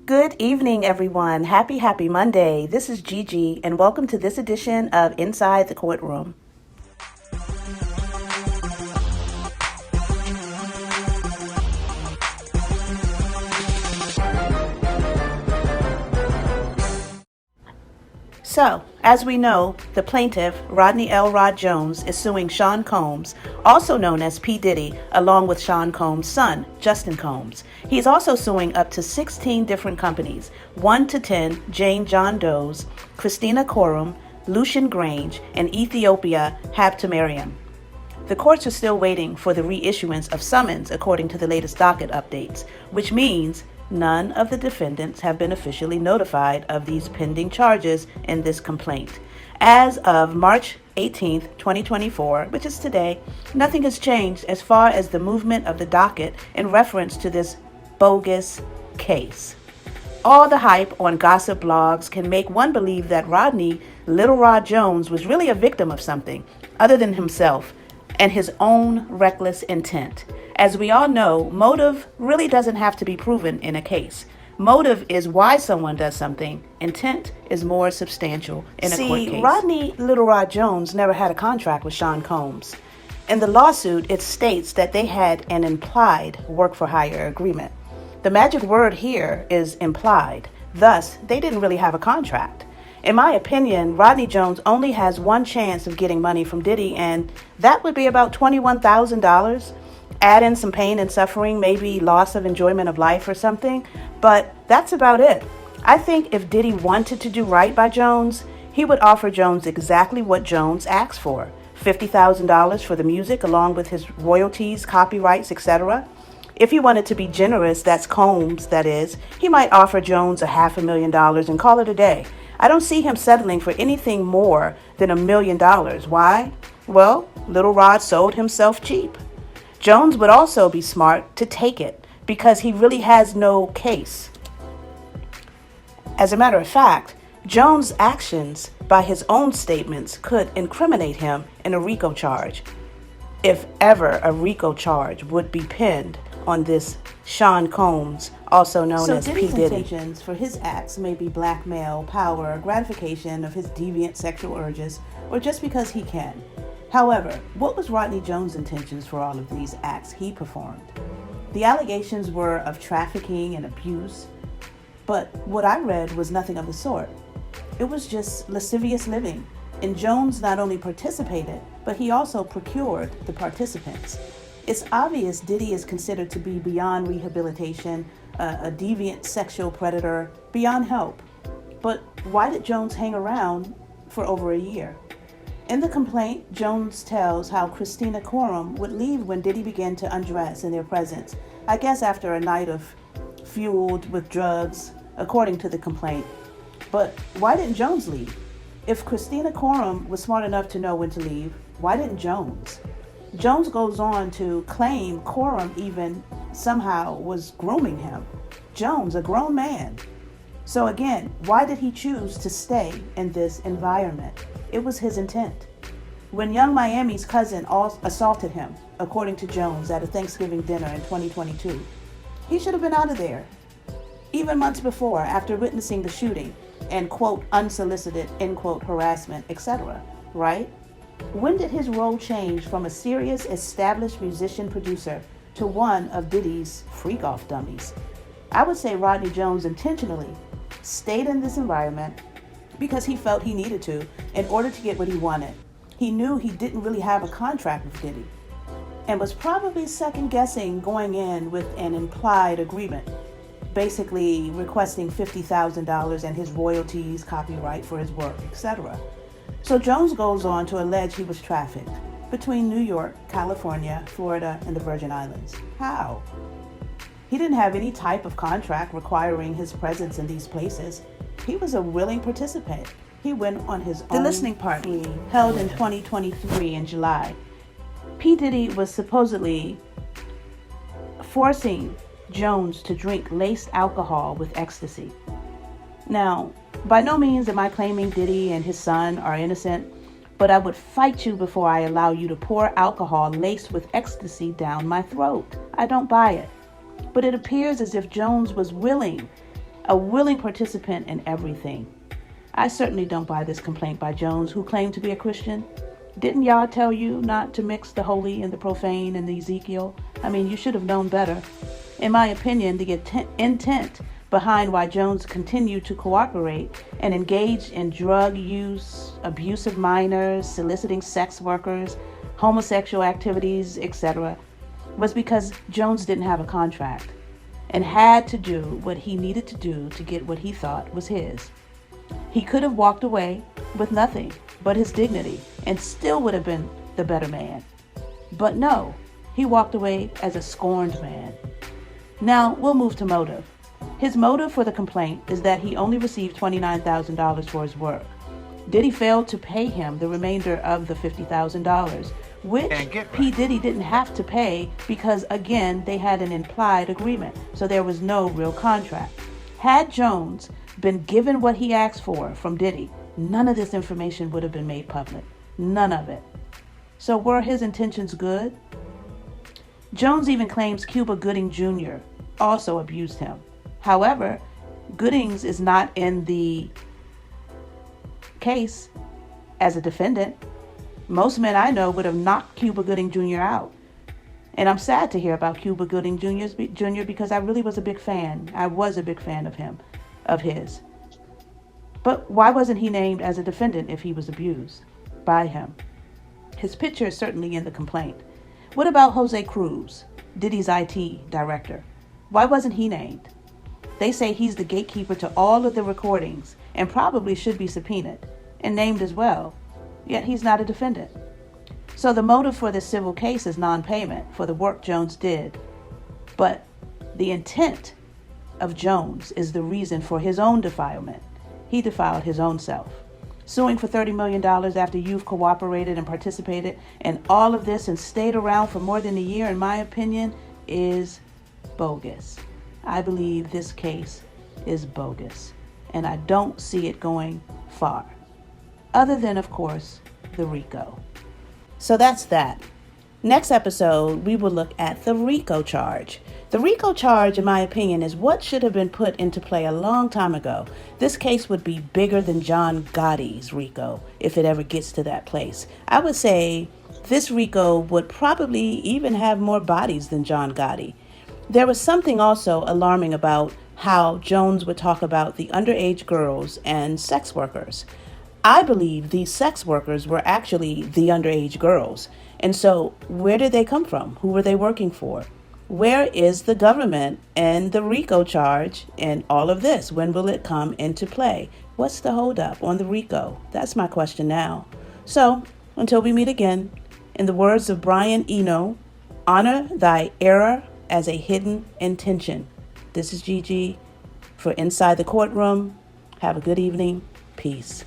Good evening, everyone. Happy Monday. This is Gigi, and welcome to this edition of Inside the Courtroom. So, as we know, the plaintiff, Rodney L. Rod Jones, is suing Sean Combs, also known as P. Diddy, along with Sean Combs' son, Justin Combs. He's also suing up to 16 different companies, 1 to 10 Jane John Does, Christina Courtoom, Lucian Grange, and Ethiopia Habtemariam. The courts are still waiting for the reissuance of summons according to the latest docket updates, which means none of the defendants have been officially notified of these pending charges in this complaint. As of March 18th, 2024, which is today, nothing has changed as far as the movement of the docket in reference to this bogus case. All the hype on gossip blogs can make one believe that Rodney Lil Rod Jones was really a victim of something other than himself and his own reckless intent. As we all know, motive really doesn't have to be proven in a case. Motive is why someone does something. Intent is more substantial in a court case. Rodney Lil Rod Jones never had a contract with Sean Combs. In the lawsuit, it states that they had an implied work-for-hire agreement. The magic word here is implied. Thus, they didn't really have a contract. In my opinion, Rodney Jones only has one chance of getting money from Diddy, and that would be about $21,000. Add in some pain and suffering, maybe loss of enjoyment of life or something, but that's about it. I think if Diddy wanted to do right by Jones, he would offer Jones exactly what Jones asked for, $50,000 for the music along with his royalties, copyrights, etc. If he wanted to be generous, that's Combs, that is, he might offer Jones $500,000 and call it a day. I don't see him settling for anything more than $1 million. Why? Well, Lil Rod sold himself cheap. Jones would also be smart to take it because he really has no case. As a matter of fact, Jones' actions by his own statements could incriminate him in a RICO charge, if ever a RICO charge would be pinned on this Sean Combs, also known as P. Diddy. Intentions for his acts may be blackmail, power, gratification of his deviant sexual urges, or just because he can. However, what was Rodney Jones' intentions for all of these acts he performed? The allegations were of trafficking and abuse, but what I read was nothing of the sort. It was just lascivious living, and Jones not only participated, but he also procured the participants. It's obvious Diddy is considered to be beyond rehabilitation, a deviant sexual predator, beyond help. But why did Jones hang around for over a year? In the complaint, Jones tells how Christina Courtoom would leave when Diddy began to undress in their presence, I guess after a night of fueled with drugs, according to the complaint. But why didn't Jones leave? If Christina Courtoom was smart enough to know when to leave, why didn't Jones? Jones goes on to claim Courtoom even somehow was grooming him. Jones, a grown man. So again, why did he choose to stay in this environment? It was his intent. When Young Miami's cousin assaulted him, according to Jones, at a Thanksgiving dinner in 2022, he should have been out of there. Even months before, after witnessing the shooting and, quote, unsolicited, end quote, harassment, etc., right? When did his role change from a serious, established musician-producer to one of Diddy's freak-off dummies? I would say Rodney Jones intentionally stayed in this environment because he felt he needed to in order to get what he wanted. He knew he didn't really have a contract with Diddy and was probably second-guessing going in with an implied agreement, basically requesting $50,000 and his royalties, copyright for his work, etc. So Jones goes on to allege he was trafficked between New York, California, Florida, and the Virgin Islands. How? He didn't have any type of contract requiring his presence in these places. He was a willing participant. He went on his own. The listening party held in 2023 in July. P. Diddy was supposedly forcing Jones to drink laced alcohol with ecstasy. Now, by no means am I claiming Diddy and his son are innocent, but I would fight you before I allow you to pour alcohol laced with ecstasy down my throat. I don't buy it. But it appears as if Jones was willing a willing participant in everything. I certainly don't buy this complaint by Jones, who claimed to be a Christian. Didn't y'all tell you not to mix the holy and the profane in the Ezekiel? I mean, you should have known better. In my opinion, the intent behind why Jones continued to cooperate and engaged in drug use, abuse of minors, soliciting sex workers, homosexual activities, etc., was because Jones didn't have a contract and had to do what he needed to do to get what he thought was his. He could have walked away with nothing but his dignity and still would have been the better man. But no, he walked away as a scorned man. Now, we'll move to motive. His motive for the complaint is that he only received $29,000 for his work. Diddy failed to pay him the remainder of the $50,000, which P. Diddy didn't have to pay because, again, they had an implied agreement, so there was no real contract. Had Jones been given what he asked for from Diddy, none of this information would have been made public. None of it. So were his intentions good? Jones even claims Cuba Gooding Jr. also abused him. However, Goodings is not in the case as a defendant. Most men I know would have knocked Cuba Gooding Jr. out. And I'm sad to hear about Cuba Gooding Jr. because I really was a big fan. I was a big fan of him, of his. But why wasn't he named as a defendant if he was abused by him? His picture is certainly in the complaint. What about Jose Cruz, Diddy's IT director? Why wasn't he named? They say he's the gatekeeper to all of the recordings and probably should be subpoenaed and named as well, yet he's not a defendant. So the motive for this civil case is non-payment for the work Jones did, but the intent of Jones is the reason for his own defilement. He defiled his own self. Suing for $30 million after you've cooperated and participated in all of this and stayed around for more than a year, in my opinion, is bogus. I believe this case is bogus, and I don't see it going far. Other than, of course, the RICO. So that's that. Next episode, we will look at the RICO charge. The RICO charge, in my opinion, is what should have been put into play a long time ago. This case would be bigger than John Gotti's RICO if it ever gets to that place. I would say this RICO would probably even have more bodies than John Gotti. There was something also alarming about how Jones would talk about the underage girls and sex workers. I believe these sex workers were actually the underage girls. And so where did they come from? Who were they working for? Where is the government and the RICO charge and all of this? When will it come into play? What's the holdup on the RICO? That's my question now. So until we meet again, in the words of Brian Eno, honor thy error as a hidden intention. This is Gigi for Inside the Courtroom. Have a good evening. Peace.